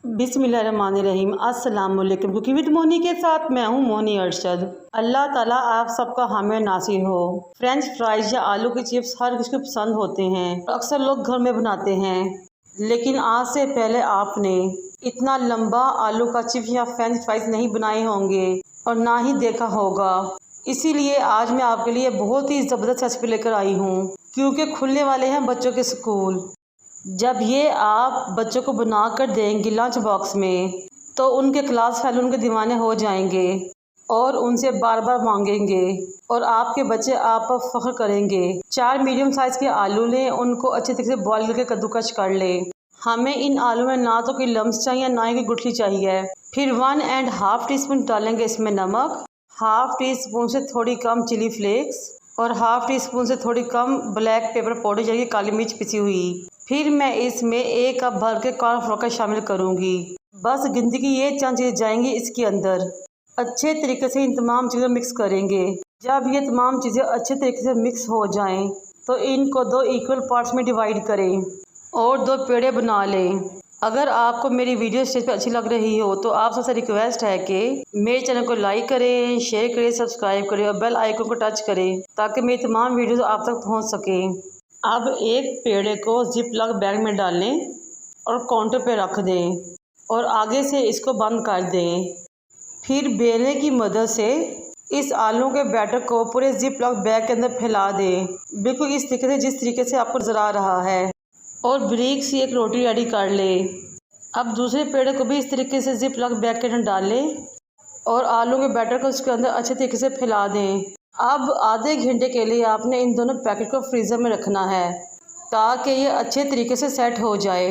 बिस्मिल्लाहिर्रहमानिर्रहीम। अस्सलाम वालेकुम। कुकिंग विद मोनी के साथ मैं हूँ मोनी अरशद। अल्लाह ताला आप सबका हामी नासिर हो। फ्रेंच फ्राइज या आलू के चिप्स हर किसी को पसंद होते हैं, अक्सर लोग घर में बनाते हैं। लेकिन आज से पहले आपने इतना लंबा आलू का चिप्स या फ्रेंच फ्राइज नहीं बनाए होंगे और ना ही देखा होगा। इसीलिए आज मैं आपके लिए बहुत ही ज़बरदस्त रेसिपी लेकर आई हूँ, क्योंकि खुलने वाले हैं बच्चों के स्कूल। जब ये आप बच्चों को बना कर देंगे लंच बॉक्स में, तो उनके क्लास फेलो उनके दीवाने हो जाएंगे और उनसे बार बार मांगेंगे और आपके बच्चे आप पर फख्र करेंगे। 4 मीडियम साइज़ के आलू लें, उनको अच्छे तरीके से बॉईल करके कद्दूकस कर लें। हमें इन आलू में ना तो कोई लम्स चाहिए ना ही कोई गुठली चाहिए। फिर 1.5 टीस्पून डालेंगे इसमें नमक, 1/2 टीस्पून से थोड़ी कम चिली फ्लेक्स और 1/2 टीस्पून से थोड़ी कम ब्लैक पेपर पाउडर यानी काली मिर्च पिसी हुई। फिर मैं इसमें 1 कप भर के कॉर्नफ्लोर शामिल करूंगी। बस गिनती की ये चंद चीज़ें जाएंगी इसके अंदर। अच्छे तरीके से इन तमाम चीज़ों मिक्स करेंगे। जब ये तमाम चीज़ें अच्छे तरीके से मिक्स हो जाएं, तो इनको 2 इक्वल पार्ट्स में डिवाइड करें और 2 पेड़े बना लें। अगर आपको मेरी वीडियो स्टेज पर अच्छी लग रही हो तो आप सबसे रिक्वेस्ट है कि मेरे चैनल को लाइक करें, शेयर करें, सब्सक्राइब करें और बेल आइकन को टच करें, ताकि मेरी तमाम वीडियोस आप तक पहुंच सकें। अब एक पेड़े को जिप लॉक बैग में डालें और काउंटर पे रख दें और आगे से इसको बंद कर दें। फिर बेलने की मदद से इस आलू के बैटर को पूरे जिप लॉक बैग के अंदर फैला दें, बिल्कुल इस तरीके से जिस तरीके से आपको नजर आ रहा है, और ब्रिक सी एक रोटी रेडी कर लें। अब दूसरे पेड़े को भी इस तरीके से जिप लॉक बैग के अंदर डालें और आलू के बैटर को उसके अंदर अच्छे तरीके से फैला दें। अब आधे घंटे के लिए आपने इन दोनों पैकेट को फ्रीज़र में रखना है, ताकि ये अच्छे तरीके से सेट हो जाए।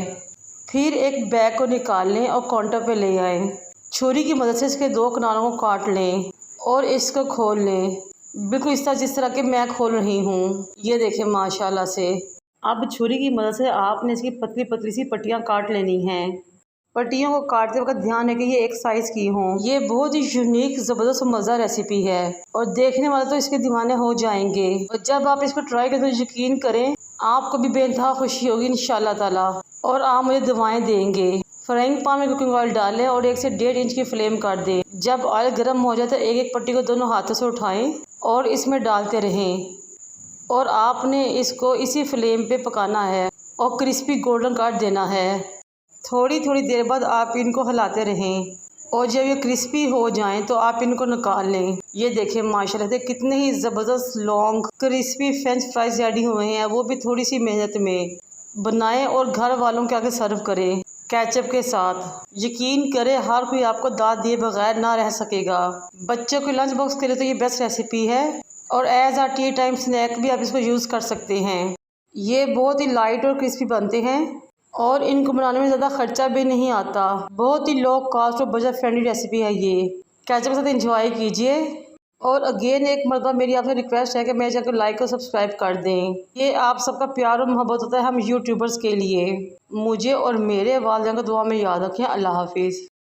फिर एक बैग को निकाल लें और काउंटर पे ले आएं। छुरी की मदद से इसके 2 किनारों को काट लें और इसको खोल लें, बिल्कुल इस तरह जिस तरह के मैं खोल रही हूँ। ये देखें माशाल्लाह से। अब छुरी की मदद से आपने इसकी पतली पतली सी पट्टियाँ काट लेनी हैं। पट्टियों को काटते वक्त ध्यान है कि ये एक साइज़ की हों। ये बहुत ही यूनिक ज़बरदस्त मज़ा रेसिपी है और देखने वाले तो इसके दीवाने हो जाएंगे। और जब आप इसको ट्राई करें तो यकीन करें आपको भी बेइंतहा खुशी होगी इंशाल्लाह ताला, और आप मुझे दुआएं देंगे। फ्राइंग पैन में कुकिंग ऑयल डालें और 1 से 1.5 इंच की फ्लेम कर दें। जब ऑयल गर्म हो जाए तो एक एक पट्टी को दोनों हाथों से उठाएँ और इसमें डालते रहें, और आपने इसको इसी फ्लेम पे पकाना है और क्रिस्पी गोल्डन कर देना है। थोड़ी थोड़ी देर बाद आप इनको हिलाते रहें और जब ये क्रिस्पी हो जाएं तो आप इनको निकाल लें। ये देखें माशाल्लाह से कितने ही ज़बरदस्त long crispy French fries ready हुए हैं, वो भी थोड़ी सी मेहनत में। बनाएं और घर वालों के आगे सर्व करें केचप के साथ। यकीन करें हर कोई आपको दाद दिए बगैर ना रह सकेगा। बच्चों के लंच बॉक्स के लिए तो ये बेस्ट रेसिपी है, और एज आ टी टाइम स्नैक भी आप इसको यूज़ कर सकते हैं। ये बहुत ही लाइट और क्रिस्पी बनते हैं और इनको बनाने में ज़्यादा खर्चा भी नहीं आता। बहुत ही लो कॉस्ट और बजट फ्रेंडली रेसिपी है ये। केचप के साथ एंजॉय कीजिए। और अगेन एक मरतबा मेरी आपसे रिक्वेस्ट है कि मेरे चैनल को लाइक और सब्सक्राइब कर दें। ये आप सबका प्यार और मोहब्बत होता है हम यूट्यूबर्स के लिए। मुझे और मेरे वालिदैन को दुआ में याद रखें। अल्लाह हाफिज़।